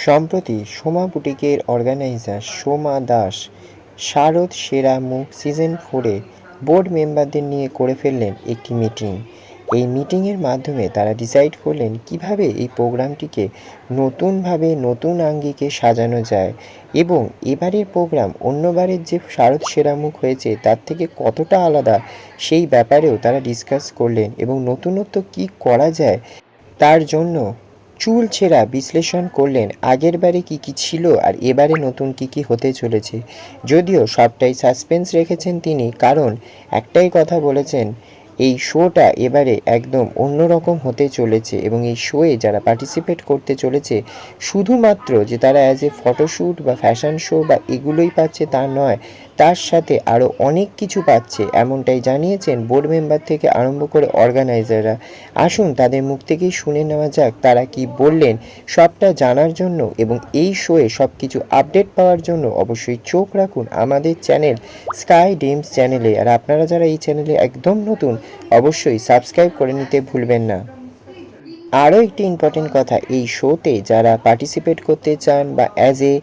সম্প্রতি সোমা বুটিকের অর্গানাইজার সোমা দাস শারদ সেরা মুখ সিজন 4-এ বোর্ড মেম্বারদের নিয়ে করে ফেললেন একটি মিটিং। এই মিটিংয়ের মাধ্যমে তারা ডিসাইড করলেন কিভাবে এই প্রোগ্রামটিকে নতুনভাবে নতুন আঙ্গিকে সাজানো যায় এবং এবারের প্রোগ্রাম অন্যবারের যে শারদ সেরা মুখ হয়েছে তার থেকে কতটা আলাদা সেই ব্যাপারেও তারা ডিসকাস করলেন এবং নতুনত্ব কী করা যায় তার জন্য চুলচেরা বিশ্লেষণ করলেন আগেরবারে কী কী ছিল আর এবারে নতুন কী কী হতে চলেছে। যদিও সবটাই সাসপেন্স রেখেছেন তিনি, কারণ একটাই কথা বলেছেন, এই শোটা এবারে একদম অন্যরকম হতে চলেছে এবং এই শোয়ে যারা পার্টিসিপেট করতে চলেছে শুধুমাত্র যে তারা অ্যাজ এ ফটোশ্যুট বা ফ্যাশন শো বা এগুলোই পাচ্ছে তা নয়, তার সাথে আরও অনেক কিছু পাচ্ছে, এমনটাই জানিয়েছেন বোর্ড মেম্বার থেকে আরম্ভ করে অর্গানাইজাররা। আসুন তাদের মুখ থেকেই শুনে নেওয়া যাক তারা কি বললেন। সবটা জানার জন্য এবং এই শোয়ে সব কিছু আপডেট পাওয়ার জন্য অবশ্যই চোখ রাখুন আমাদের চ্যানেল স্কাই ড্রিমস চ্যানেলে। আর আপনারা যারা এই চ্যানেলে একদম নতুন অবশ্যই সাবস্ক্রাইব করে নিতে ভুলবেন না। আরও একটি ইম্পর্টেন্ট কথা, এই শোতে যারা পার্টিসিপেট করতে চান বা অ্যাজ এ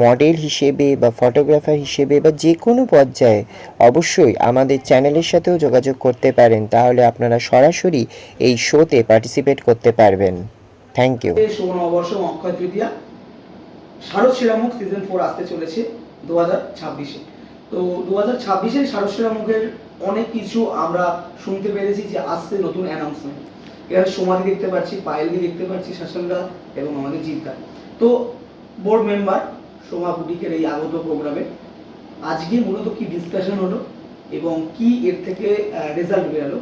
মডেল হিসেবে বা ফটোগ্রাফার হিসেবে বা যে কোনো পর্যায়ে অবশ্যই আমাদের চ্যানেলের সাথেও যোগাযোগ করতে পারেন, তাহলে আপনারা সরাসরি এই শোতে পার্টিসিপেট করতে পারবেন। Thank you. শুভ নববর্ষ অক্ষয় তৃতীয়া, শারদ সেরামুখ সিজন 4 আসতে চলেছে 2026-এ। তো 2026-এর শারদ সেরামুখের অনেক কিছু আমরা শুনতে পেরেছি যে আসছে নতুন অ্যানাউন্সমেন্ট। এখানে সোমাদি দেখতে পাচ্ছি, পায়েলদি দেখতে পাচ্ছি, শাসনদা এবং আমাদের জিৎদা। তো বোর্ড মেম্বার সোমা বুটিকের এই আগত প্রোগ্রামে আজকে মূলত কি ডিসকাশন হলো এবং কি এর থেকে রেজাল্ট বেরালো,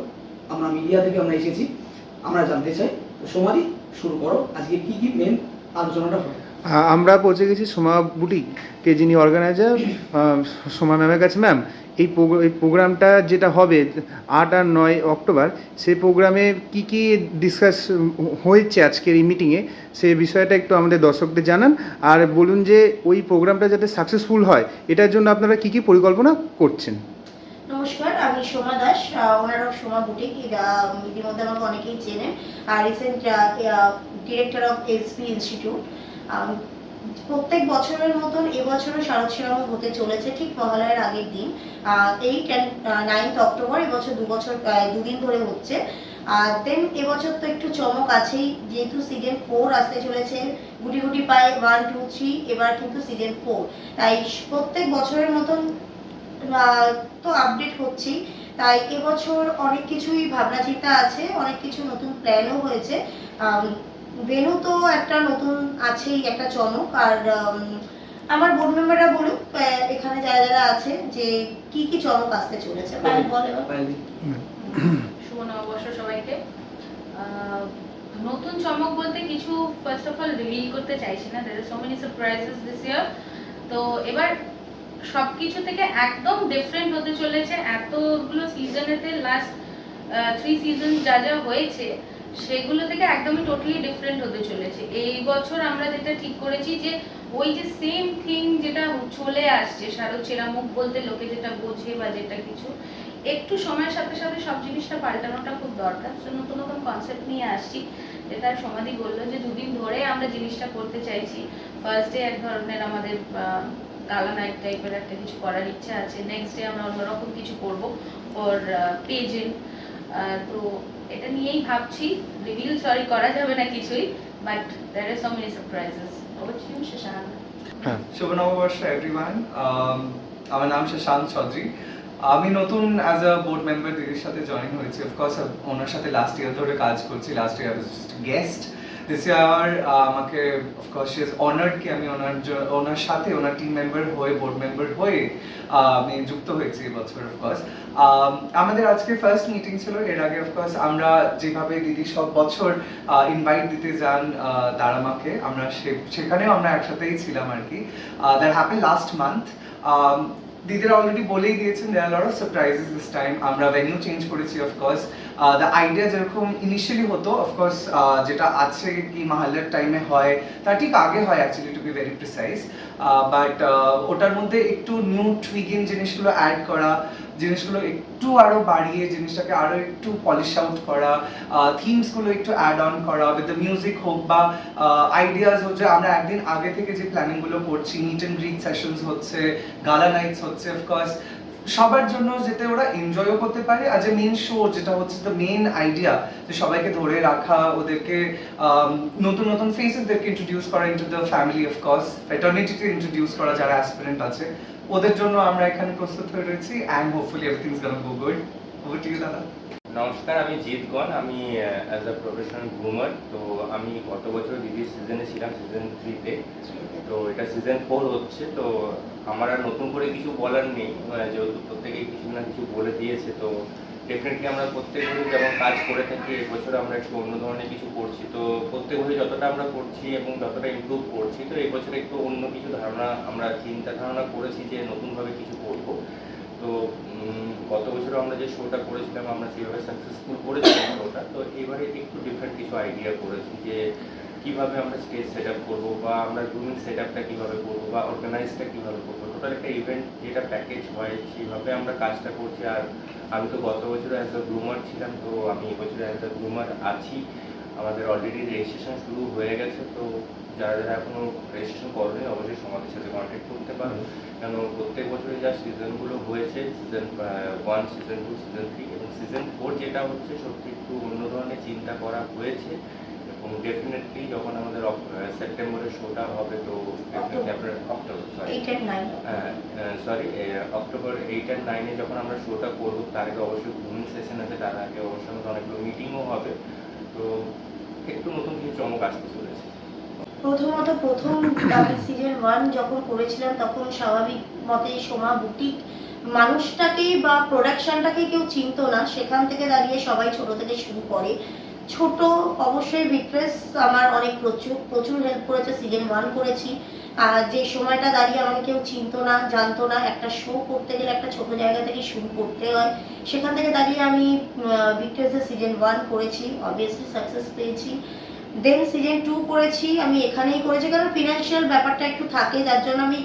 আমরা মিডিয়া থেকে আমরা এসেছি, আমরা জানতে চাই। তো সোমাদি শুরু করো, আজকে কি কি মেন আলোচনাটা হবে। আমরা পৌঁছে গেছি সোমা বুটিকে, যিনি অর্গানাইজার সোমা ম্যামের কাছে। ম্যাম, এই প্রোগ্রামটা যেটা হবে 8 আর 9 অক্টোবর, সেই প্রোগ্রামে কি কি ডিসকাস হয়েছে আজকের এই মিটিংয়ে, সেই বিষয়টা একটু আমাদের দর্শকদের জানান। আর বলুন যে ওই প্রোগ্রামটা যাতে সাকসেসফুল হয় এটার জন্য আপনারা কি কি পরিকল্পনা করছেন। নমস্কার, আমি সোমা দাস, ওনার অফ সোমা বুটিক। ইতিমধ্যে আমাকে অনেকেই চেনেন। Recent director of SP institute. প্রত্যেক বছরের মতন এবছরও শারদ সেরামুখ হতে চলেছে ঠিক মহালয়ার আগের দিন, 8 and 9 অক্টোবর। এবছর দুদিন ধরে হচ্ছে। দেন এবছর তো একটু চমক আছেই, যেহেতু সিজন 4 আসতে চলেছে। গুটি গুটি পাই 1, 2, 3, এবার কিন্তু সিজন 4। তাই প্রত্যেক বছরের মতন তো আপডেট হচ্ছেই। তাই এবছর অনেক কিছুই ভাবনা চিন্তা আছে, অনেক কিছু নতুন প্ল্যানও হয়েছে। ভেনু তো একটা নতুন আছেই, একটা চমক। আর আমার বোর্ড মেম্বাররা বলুক এখানে যারা যারা আছে যে কি কি চমক আসতে চলেছে। শুভ নববর্ষ সবাইকে। নতুন চমক বলতে কিছু ফার্স্ট অফ অল রিভিল করতে চাইছি না, there are so many surprises this year. তো এবার সবকিছু থেকে একদম ডিফারেন্ট হতে চলেছে। এতগুলো সিজনেতে লাস্ট 3 সিজন যা যা হয়েছে সেগুলো থেকে একদমই টোটালি ডিফারেন্ট হতে চলেছে। এই বছর আমরা যেটা ঠিক করেছি যে ওই যে সেম থিং যেটা চলে আসছে, শারদ সেরামুখ বলতে লোকে যেটা বোঝে বা যেটা কিছু, একটু সময়ের সাথে সাথে সব জিনিসটা পাল্টানোটা খুব দরকার। তো নতুন নতুন কনসেপ্ট নিয়ে আসছি, যেটা সমাধি বললো যে দুদিন ধরে আমরা জিনিসটা করতে চাইছি। ফার্স্ট ডে এক ধরনের আমাদের গালা নাইট টাইপের একটা কিছু করার ইচ্ছা আছে। নেক্সট ডে আমরা অন্যরকম কিছু করবো ফর পেজেন্ট। তো এটা নিয়েই ভাবছি। রিভিল সরি করা যাবে না কিছুই, but there are so many surprises. Over to you Shashank. শুভ নববর্ষ এভরিওয়ান। আমার নাম শশাঙ্ক চৌধুরী। আমি নতুন অ্যাজ আ বোর্ড মেম্বার দিদির সাথে জয়েন হয়েছি। অফকোর্স ওনার সাথে লাস্ট ইয়ার ধরে কাজ করছি। লাস্ট ইয়ার গেস্ট, দিস ইয়ার আমাকে অফকোর্স শি ইজ অনার্ড কি আমি ওনার সাথে ওনার টিম মেম্বার হয়ে বোর্ড মেম্বার হয়ে আমি যুক্ত হয়েছি এবছর। অফকোর্স আমাদের আজকে ফার্স্ট মিটিং ছিল। এর আগে অফকোর্স আমরা যেভাবে দিদি সব বছর ইনভাইট দিতে যান তারামাকে, আমরা সেখানেও আমরা একসাথেই ছিলাম আর কি। That happen last month. দিদিরা অলরেডি বলেই দিয়েছেন there are lot of surprises this time. আমরা ভেনিউ চেঞ্জ করেছি। অফকোর্স দ্য আইডিয়া যেরকম ইনিশিয়ালি হতো, অফকোর্স যেটা আছে কি মাহাল্লার টাইমে হয় তার ঠিক আগে হয় actually, to be very precise. But ওটার মধ্যে একটু নিউ টুইগিং জিনিসগুলো অ্যাড করা, জিনিসগুলো একটু আরো বাড়িয়ে জিনিসটাকে আরো একটু পলিশ আউট করা, থিমসগুলো একটু অ্যাড অন করা, উইথ দ্য মিউজিক হোক বা আইডিয়াস হচ্ছে। আমরা একদিন আগে থেকে যে প্ল্যানিংগুলো করছি, মিট অ্যান্ড গ্রিট সেশনস হচ্ছে, গালা নাইটস হচ্ছে, অফকোর্স সবার জন্য যাতে ওরা এনজয়ও করতে পারে। আর যে মেন শো যেটা হচ্ছে দ্য মেন আইডিয়া, যে সবাইকে ধরে রাখা, ওদেরকে নতুন নতুন ফেসেসদেরকে ইন্ট্রোডিউস করা ইন্টু দ্য ফ্যামিলি, অফকোর্স ফ্যাটার্নিটিতে ইন্ট্রোডিউস করা যারা অ্যাসপিরেন্ট আছে, ওদের জন্য আমরা এখানে প্রস্তুত হয়ে রয়েছি। And hopefully everything is gonna go good. Over to you দাদা। নমস্কার, আমি জিৎগণ। আমি অ্যাজ আ প্রফেশনাল গ্রুমার। তো আমি গত বছর দিদির সিজনে ছিলাম, সিজন 3-তে। তো এটা সিজন 4 হচ্ছে। তো আমার আর নতুন করে কিছু বলার নেই, যেহেতু প্রত্যেকেই কিছু না কিছু বলে দিয়েছে। তো ডেফিনেটলি আমরা প্রত্যেক বছর যেমন কাজ করে থাকি, এবছর আমরা একটু অন্য ধরনের কিছু করছি। তো প্রত্যেক বছর যতটা আমরা করছি এবং যতটা ইমপ্রুভ করছি, তো এই বছর একটু অন্য কিছু ধারণা, আমরা চিন্তা ধারণা করেছি যে নতুনভাবে কিছু করব। তো গত বছর আমরা যে শোটা করেছিলাম, আমরা সেভাবে সাকসেসফুল করেছিলাম শোটা। তো এবারে একটু ডিফারেন্ট কিছু আইডিয়া করেছি যে কীভাবে আমরা স্টেজ সেট আপ করবো, বা আমরা গ্রুমিং সেট আপটা কীভাবে করবো, বা অর্গানাইজটা কীভাবে করবো। টোটাল একটা ইভেন্ট যেটা প্যাকেজ হয় সেইভাবে আমরা কাজটা করছি। আর আমি তো গত বছর অ্যাজ আ গ্রুমার ছিলাম, তো আমি এবছর অ্যাজ আ গ্রুমার আছি। আমাদের অলরেডি রেজিস্ট্রেশন শুরু হয়ে গেছে। তো যারা যারা এখনো রেজিস্ট্রেশন করেনি, অবশ্যই সমাজের সাথে কন্ট্যাক্ট করতে পারো। কারণ প্রত্যেক বছরে যা সিজনগুলো হয়েছে, সিজন 1, সিজন 2, সিজন 3 এবং সিজন 4 যেটা হচ্ছে, সত্যি একটু অন্য ধরনের চিন্তা করা হয়েছে। এবং ডেফিনেটলি যখন আমাদের সেপ্টেম্বরের শোটা হবে, তো ডেফিনেটলি আপনার অক্টোবর 8 and 9 অক্টোবর 8 and 9-এ যখন আমরা শোটা করবো, তার আগে অবশ্যই গ্রুমিং সেশন আছে, তার আগে অবশ্যই আমাদের অনেকগুলো মিটিংও হবে। তো একটু নতুন কিছু চমক আসতে চলেছে। প্রথমত প্রথম আমি সিজন 1 যখন করেছিলাম, তখন স্বাভাবিক মতে সোমা বুটিক মানুষটাকে বা প্রোডাকশনটাকে কেউ চিনতো না। সেখান থেকে দাঁড়িয়ে সবাই ছোট থেকে শুরু করে। ছোট অবশ্যই ভিক্ট্রেস আমার অনেক প্রচুর হেল্প করেছে। সিজন 1 করেছি, আর যে সময়টা দাঁড়িয়ে আমাকে কেউ চিনতো না, জানতো না। একটা শো করতে গেলে একটা ছোট জায়গা থেকে শুরু করতে হয়। সেখান থেকে দাঁড়িয়ে আমি ভিক্ট্রেসের সিজন 1 করেছি, অবভিয়াসলি সাকসেস পেয়েছি। দেন সিজন 2 করেছি, আমি এখানেই করেছি, কারণ ফিনান্সিয়াল ব্যাপারটা একটু থাকে, যার জন্য আমি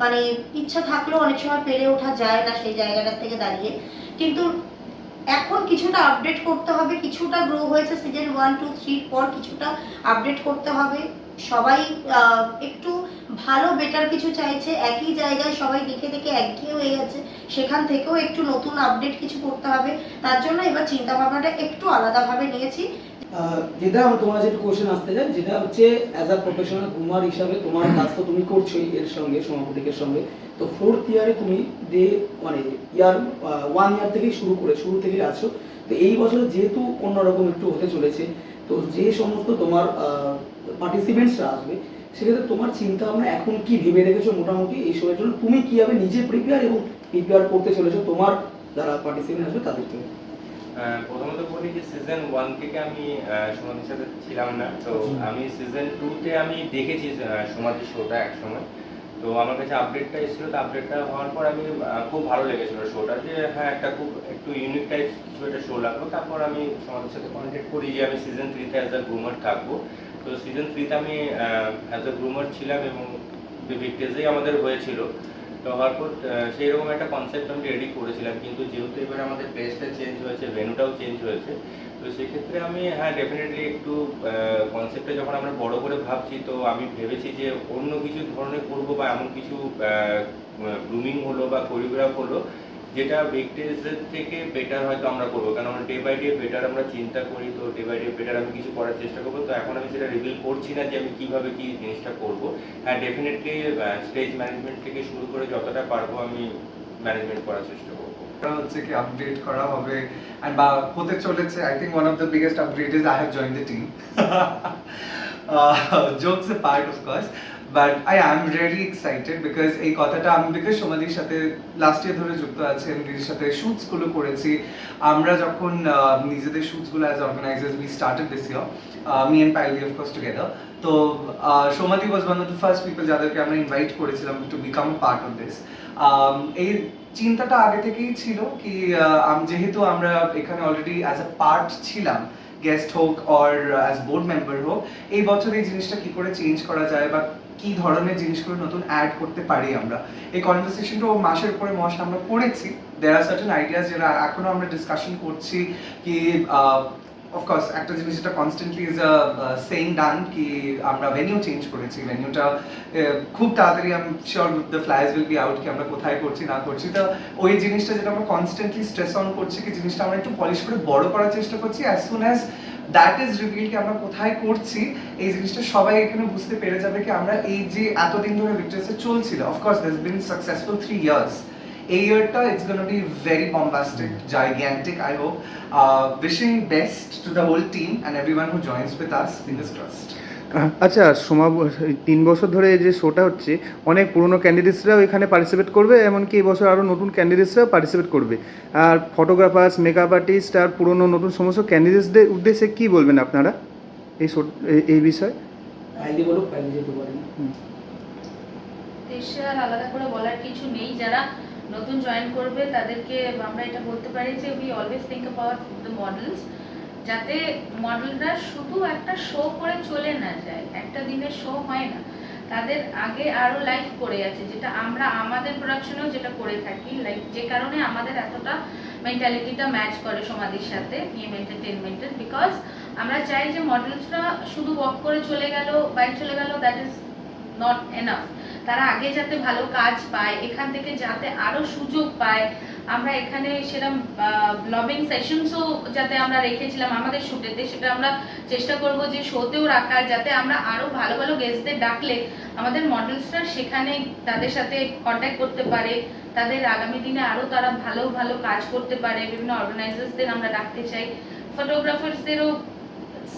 মানে ইচ্ছা থাকলেও অনেক সময় পেরে ওঠা যায় না সেই জায়গাটার থেকে দাঁড়িয়ে। কিন্তু এখন কিছুটা আপডেট করতে হবে, কিছুটা গ্রো হয়েছে সিজন 1, 2, 3 পর কিছুটা আপডেট করতে হবে। সবাই একটু ভালো বেটার কিছু চাইছে। একই জায়গায় সবাই দেখে দেখে একঘেয়ে হয়ে গেছে, সেখান থেকেও একটু নতুন আপডেট কিছু করতে হবে। তার জন্য এবার চিন্তা ভাবনাটা একটু আলাদাভাবে নিয়েছি। যেটা আমার তোমার যেটা কোশ্চেন আসতে যায়, যেটা হচ্ছে অ্যাজ আ প্রফেশনাল গ্রুমার হিসাবে তোমার কাজ তো তুমি করছোই এর সঙ্গে, সোমা বুটিকের সঙ্গে। তো 4th ইয়ারে তুমি মানে ইয়ার 1 ইয়ার থেকেই শুরু থেকেই আছো। তো এই বছরে যেহেতু অন্যরকম একটু হতে চলেছে, তো যে সমস্ত তোমার পার্টিসিপেন্টসরা আসবে, সেক্ষেত্রে তোমার চিন্তা ভাবনা এখন কি ভেবে রেখেছো মোটামুটি এই শোয়ের জন্য? তুমি কীভাবে নিজে প্রিপেয়ার করতে চলেছো তোমার যারা পার্টিসিপেন্ট আসবে তাদের জন্য? প্রথমত বলি যে সিজন 1 থেকে আমি সমাধির সাথে ছিলাম না। তো আমি সিজন 2-তে আমি দেখেছি সমাধির শোটা একসময়। তো আমার কাছে আপডেটটা এসেছিল। তো আপডেটটা হওয়ার পর আমি খুব ভালো লেগেছিল শোটা, যে হ্যাঁ একটা খুব একটু ইউনিক টাইপ কিছু একটা শো লাগলো। তারপর আমি সমাধির সাথে কন্ট্যাক্ট করি যে আমি সিজন 3-তে অ্যাজ আ গ্রুমার থাকবো। তো সিজন 3-তে আমি অ্যাজ আ গ্রুমার ছিলাম এবং ভিক্টেজেই আমাদের হয়েছিল। তো হওয়ার পর সেই রকম একটা কনসেপ্ট আমি রেডি করেছিলাম, কিন্তু যেহেতু এবার আমাদের প্লেসটা চেঞ্জ হয়েছে, ভেন্যুটাও চেঞ্জ হয়েছে। তো সেক্ষেত্রে আমি ডেফিনেটলি একটু কনসেপ্টে যখন আমরা বড় করে ভাবছি, তো আমি ভেবেছি যে অন্য কিছু ধরনের করবো, বা এমন কিছু গ্রুমিং হলো বা কোরিওগ্রাফ হলো যেটা ভিক্টেজের থেকে বেটার হয়তো আমরা করবো। কারণ আমরা ডে বাই ডে বেটার আমরা চিন্তা করি, তো ডে বাই ডে বেটার আমি কিছু করার চেষ্টা করবো। তো এখন আমি সেটা রিভিল করছি না যে আমি কীভাবে কী জিনিসটা করবো। হ্যাঁ, ডেফিনেটলি স্টেজ ম্যানেজমেন্ট থেকে শুরু করে যতটা পারবো আমি ম্যানেজমেন্ট করার চেষ্টা করবো। হচ্ছে কি আপডেট করা হবে and বা হতে চলেছে। I think one of the biggest update is I have joined the team. Jokes A part of course, but I am really excited because এই কথাটা আমি বিকজ সোমাদির সাথে লাস্ট ইয়ার ধরে যুক্ত আছি, আমি দিদির সাথে শুটসগুলো করেছি। আমরা যখন নিজেদের শুটসগুলো as organizers we started this year, me and Paili of course together. তো সোমাদি was one of the first people যাদেরকে আমরা ইনভাইট করেছিলাম to become part of this. এই চিন্তাটা আগে থেকেই ছিল কি যেহেতু আমরা এখানে অলরেডি অ্যাজ আ পার্ট ছিলাম, গেস্ট হোক অর অ্যাজ বোর্ড মেম্বার হোক, এই বছর এই জিনিসটা কি করে চেঞ্জ করা যায় বা কি ধরনের জিনিসগুলো নতুন অ্যাড করতে পারি আমরা। এই কনভারসেশনটা মাসের পরে মাস আমরা করেছি। দেয়ার আর সার্টেন আইডিয়াস যেটা এখনো আমরা ডিসকাশন করছি কি অফকোর্স একটা জিনিস যেটা কনস্ট্যান্টলি ইজ আ সেইং ডান কি আমরা ভেনিউ চেঞ্জ করেছি। ভেনিউটা খুব তাড়াতাড়ি I am sure the flies will be out কি আমরা কোথায় করছি না করছি। তো ওই জিনিসটা যেটা আমরা কনস্ট্যান্টলি স্ট্রেস অন করছি কি জিনিসটা আমরা একটু পলিশ করে বড় করার চেষ্টা করছি। As soon as that is reveal কি আমরা কোথায় করছি এই জিনিসটা সবাই এখানে বুঝতে পেরে যাবে কি আমরা এই যে এতদিন ধরে ভিক্টরসে চলছিল। Of course that's been successful 3 years. এই ইয়ারটা it's gonna be very bombastic, gigantic I hope. Wishing best to the whole team and everyone who joins with us. Fingers crossed. আচ্ছা, 3 বছর ধরে এই যে শোটা হচ্ছে, অনেক পুরনো ক্যান্ডিডেটসরাও এখানে পার্টিসিপেট করবে, এমনকি এই বছর আরও নতুন ক্যান্ডিডেটসরাও পার্টিসিপেট করবে। আর ফটোগ্রাফার্স, মেকআপ আর্টিস্ট আর পুরনো নতুন সমস্ত ক্যান্ডিডেটসদের উদ্দেশ্যে কী বলবেন আপনারা এই বিষয়ে? পাইলি বলুক, পাইলি যেতে পারেন। দেশে আর আলাদা করে বলার কিছু নেই। যারা নতুন জয়েন করবে তাদেরকে আমরা এটা বলতে পারি যে we always think about the models, যাতে মডেলরা শুধু একটা শো করে চলে না যায়। একটা দিনের শো হয় না, তাদের আগে আরো লাইফ করে আছে, যেটা আমরা আমাদের প্রোডাকশনেও যেটা করে থাকি। লাইক যে কারণে আমাদের এতটা মেন্টালিটিটা ম্যাচ করে সমাধির সাথে নিয়ে এন্টারটেনমেন্টের, বিকজ আমরা চাই যে মডেলসরা শুধু ওয়াক করে চলে গেল, বাইক চলে গেল, দ্যাট ইজ নট এনাফ। তারা আগে যাতে ভালো কাজ পায়, এখান থেকে যাতে আরো সুযোগ পায়। আমরা এখানে সেরকম ব্লগিং সেশনসও যাতে আমরা রেখেছিলাম আমাদের শুটেতে, সেটা আমরা চেষ্টা করব যে শোতেও রাখার, যাতে আমরা আরো ভালো ভালো গেস্টদের ডাকলে আমাদের মডেলসরা সেখানে তাদের সাথে কন্ট্যাক্ট করতে পারে, তাদের আগামী দিনে আরো তারা ভালো ভালো কাজ করতে পারে। বিভিন্ন অর্গানাইজার্সদের আমরা ডাকতে চাই, ফটোগ্রাফার্সদেরও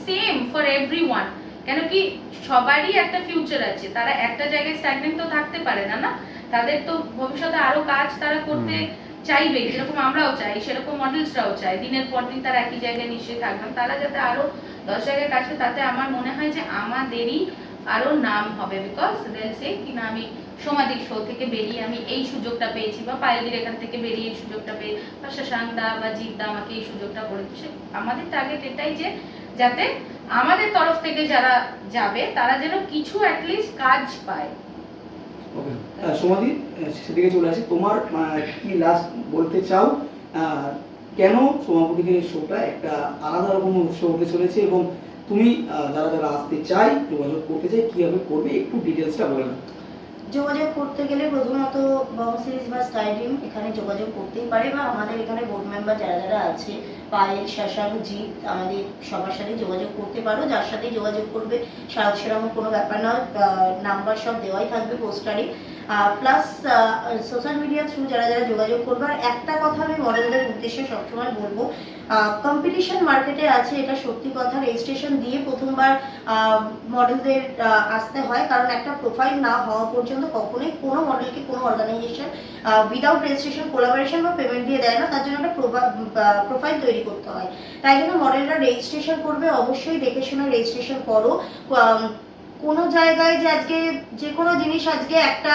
সেম ফর এভরিওয়ান। কেন কি সবারই একটা ফিউচার আছে, তারা একটা জায়গায় স্ট্যাগনেন্ট তো থাকতে পারে না, না? তাদের তো ভবিষ্যতে আরো কাজ তারা করতে চাইবে, যেরকম আমরাও চাই, সেরকম মডেলসরাও চাই। দিনের পর দিন তারা একই জায়গায় নিশ্চয়ই থাকবেন, তারা যাতে আরো 10 জায়গায় কাজ করে, তাতে আমার মনে হয় যে আমাদেরই আরো নাম হবে। বিকজ দেল সে কিনা আমি সমাধিক শো থেকে বেরিয়ে আমি এই সুযোগটা পেয়েছি, বা পায়েলদির এখান থেকে বেরিয়ে এই সুযোগটা পেয়ে, বা শশাঙ্কদা বা জিৎদা আমাকে এই সুযোগটা করে দিচ্ছে। আমাদের টার্গেট এটাই যে যাতে আমাদের তরফ থেকে যারা যাবে তারা যেন কিছু অ্যাটলিস্ট কাজ পায়। ওকে, সমাধি সেদিকে চলে আসি। তোমার কি লাস্ট বলতে চাও, কেন সমাপতিকের শোটা একটা আলাদা রকম শো হতে চলেছে, এবং তুমি যারা যারা আসতে চাই, যোগাযোগ করতে চাই, কিভাবে করবে একটু ডিটেলসটা বলে দাও। যোগাযোগ করতে গেলে প্রথমত বং সিরিজ বা স্টাইলিং এখানে যোগাযোগ করতেই পারে, বা আমাদের এখানে বোর্ড মেম্বার যারা যারা আছে, পায়েল, শশাঙ্ক, জিৎ, আমাদের সবার সাথে যোগাযোগ করতে পারো। যার সাথে যোগাযোগ করবে সেরকম কোনো ব্যাপার না, নাম্বার সব দেওয়াই থাকবে পোস্টারে। প্লাস সোশ্যাল মিডিয়া থ্রু যারা যারা যোগাযোগ করবে। আর একটা কথা আমি মডেলদের উদ্দেশ্যে সবসময় বলবো, কম্পিটিশন মার্কেটে আছে, এটা সত্যি কথা। রেজিস্ট্রেশন দিয়ে প্রথমবার মডেলদের আসতে হয়, কারণ একটা প্রোফাইল না হওয়া পর্যন্ত কখনোই কোনো মডেলকে কোনো অর্গানাইজেশন উইদাউট রেজিস্ট্রেশন, কোলাবোরেশন বা পেমেন্ট দিয়ে দেয় না। তার জন্য একটা প্রোফাইল তৈরি করতে হয়। তাই জন্য মডেলরা রেজিস্ট্রেশন করবে, অবশ্যই দেখে শুনে রেজিস্ট্রেশন করো। কোনো জায়গায় যে আজকে যে কোনো জিনিস, আজকে একটা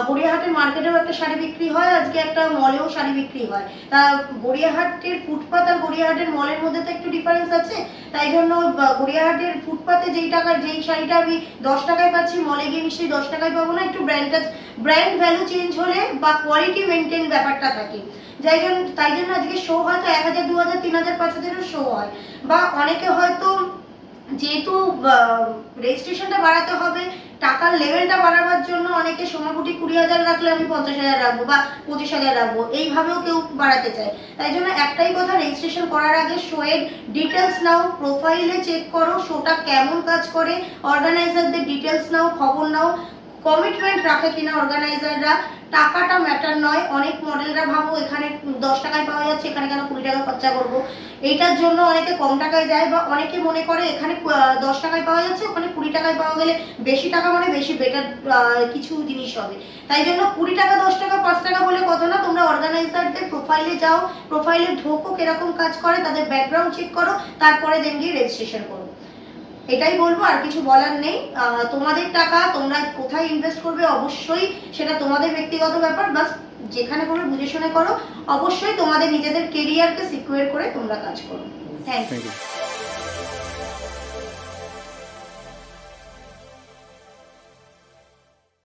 গড়িয়াহাটের মার্কেটেও একটা শাড়ি বিক্রি হয়, আজকে একটা মলেও শাড়ি বিক্রি হয়। তা গড়িয়াহাটের ফুটপাত আর গড়িয়াহাটের মলের মধ্যে তো একটু ডিফারেন্স আছে। তাই জন্য গড়িয়াহাটের ফুটপাতে যেই শাড়িটা আমি 10 টাকায় পাচ্ছি, মলে গিয়ে নিশ্চয়ই 10 টাকায় পাবো না। একটু ব্র্যান্ড ভ্যালু চেঞ্জ হলে বা কোয়ালিটি মেনটেন ব্যাপারটা থাকে। তাই জন্য আজকে শো হয়তো 1000, 2000, 3000, 5000 শো হয়। বা অনেকে হয়তো যেহেতু রেজিস্ট্রেশনটা বাড়াতে হবে, টাকার লেভেলটা বাড়াবার জন্য অনেকে সোনাবুটি 20,000 রাখলে আমি 50,000 রাখবো বা 25,000 রাখবো, এইভাবেও কেউ বাড়াতে চায়। তাই জন্য একটাই কথা, রেজিস্ট্রেশন করার আগে শোয়ের ডিটেলস নাও, প্রোফাইলে চেক করো শোটা কেমন কাজ করে, অর্গানাইজারদের ডিটেলস নাও, খবর নাও, কমিটমেন্ট রাখে কিনা অর্গানাইজাররা। টাকাটা ম্যাটার নয়। অনেক মডেলরা ভাবো এখানে 10 টাকায় পাওয়া যাচ্ছে, এখানে কেন 20 টাকা খরচা করবো। এইটার জন্য অনেকে কম টাকায় যায়, বা অনেকে মনে করে এখানে 10 টাকায় পাওয়া যাচ্ছে, ওখানে 20 টাকায় পাওয়া গেলে বেশি টাকা মানে বেশি বেটার কিছু জিনিস হবে। তাই জন্য 20 টাকা, 10 টাকা, 5 টাকা বলে কথা না। তোমরা অর্গানাইজারদের প্রোফাইলে যাও, প্রোফাইলে ঢোকো, কিরকম কাজ করে, তাদের ব্যাকগ্রাউন্ড চেক করো, তারপরে দেন গিয়ে রেজিস্ট্রেশন করো। এটাই বলবো, আর কিছু বলার নেই। তোমাদের টাকা তোমরা কোথায় ইনভেস্ট করবে অবশ্যই সেটা তোমাদের ব্যক্তিগত ব্যাপার। বাস যেখানে করবে বুঝে শুনে করো। অবশ্যই তোমাদের নিজেদের কেরিয়ারকে সিকিউর করে তোমরা কাজ করো। Thank you.